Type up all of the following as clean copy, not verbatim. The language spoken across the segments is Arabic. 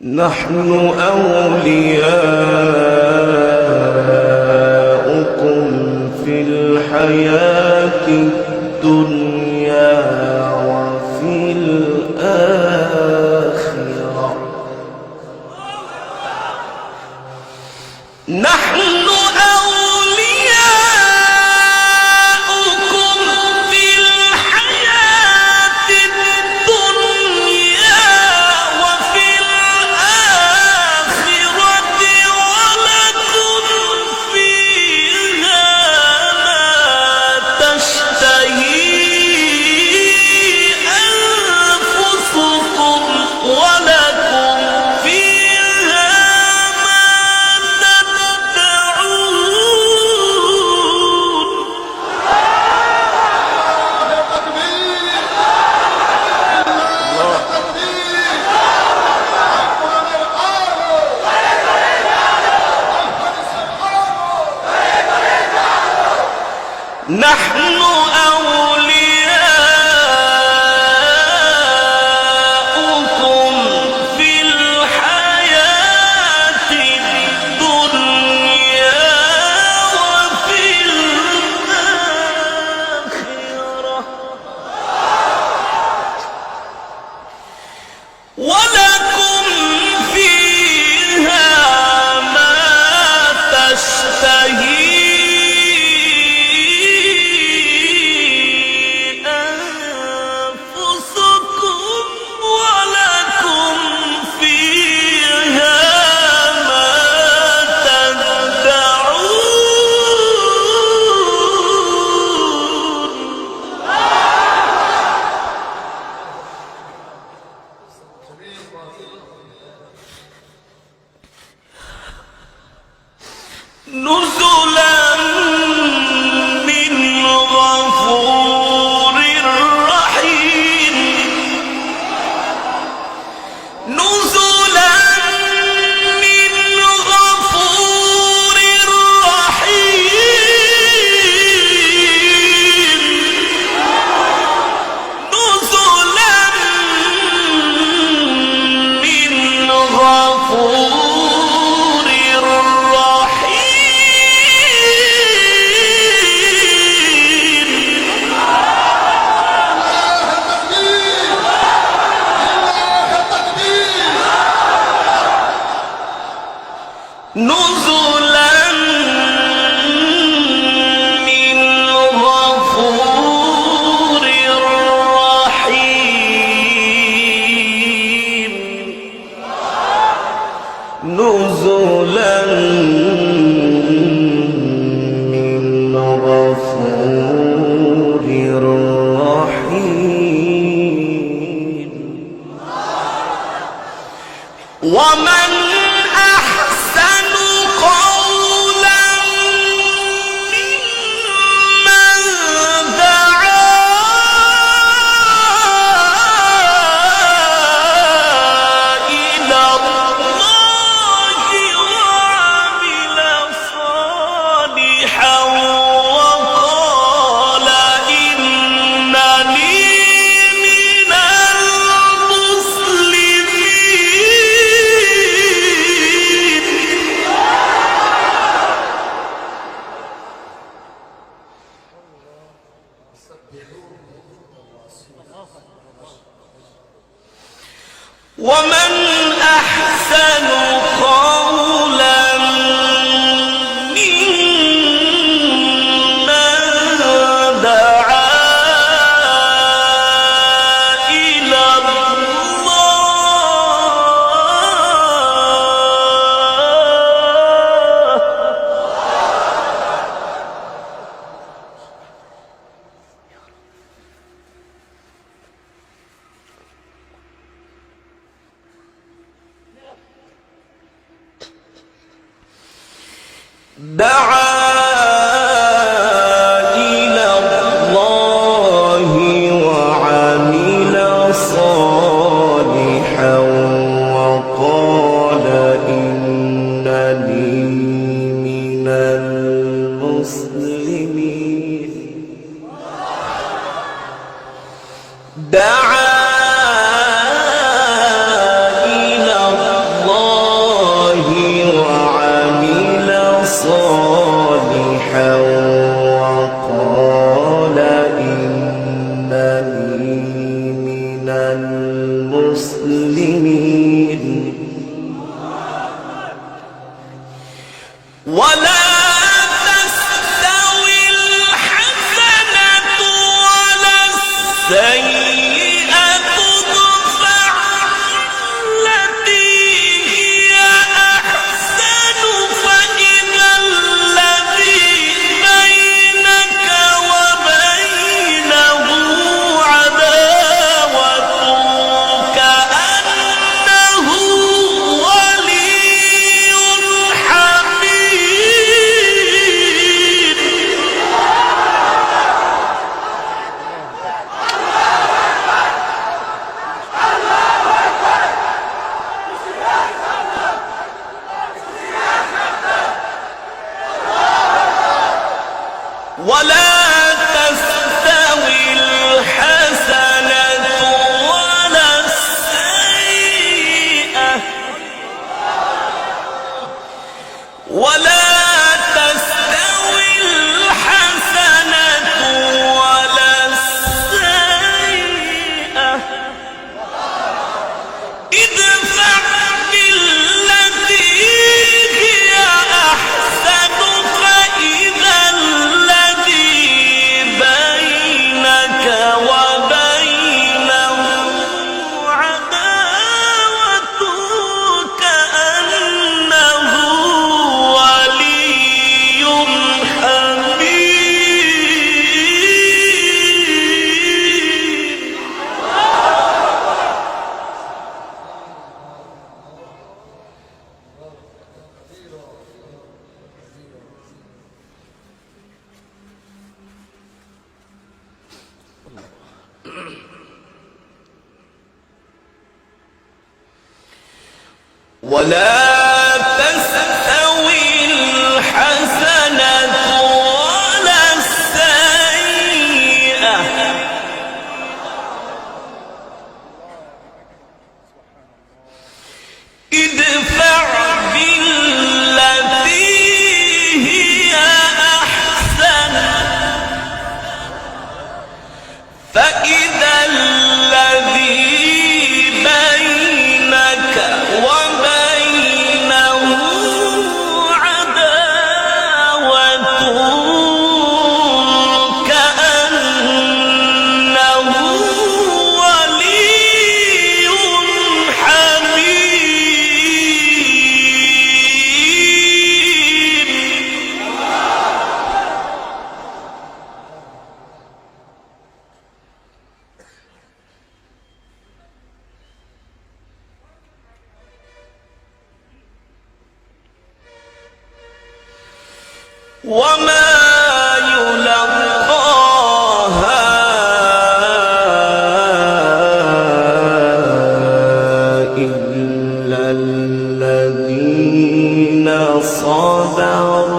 نحن أولياؤكم في الحياة الدنيا وفي الآخرة. نحن نحن أولياؤكم في الحياة الدنيا وفي الآخرة ولكم فيها ما تشتهي نزلا من غفور رحيم. نزلا من غفور رحيم. نزلا من غفور نزلا من غفور رحيم. نزلا من غفور رحيم. ومن قولا ممن دعا ومن أحسن قولا ممن دعا إلى الله وعمل صالحا وقال إنني من المسلمين دعا إلى الله وعمل صالحا وقال إنني من المسلمين ولا تستوي الحسنة ولا السيئة ادفع التي هي أحسن فإذا الذي بينك وبينه عداوة كأنه ولي حميم ولا تستوي الحسنة ولا السيئة ولا تستوي الحسنة ولا السيئة ادفع بالتي هي أحسن فإذا الذي بينك وبينه عداوة كأنه ولي حميم ولا تستوي الحسنة ولا السيئة ادفع بالتي هي أحسن فإذا الذي بينك وبينه عداوة كأنه ولي وما يلقاها إلا الذين صبروا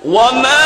وما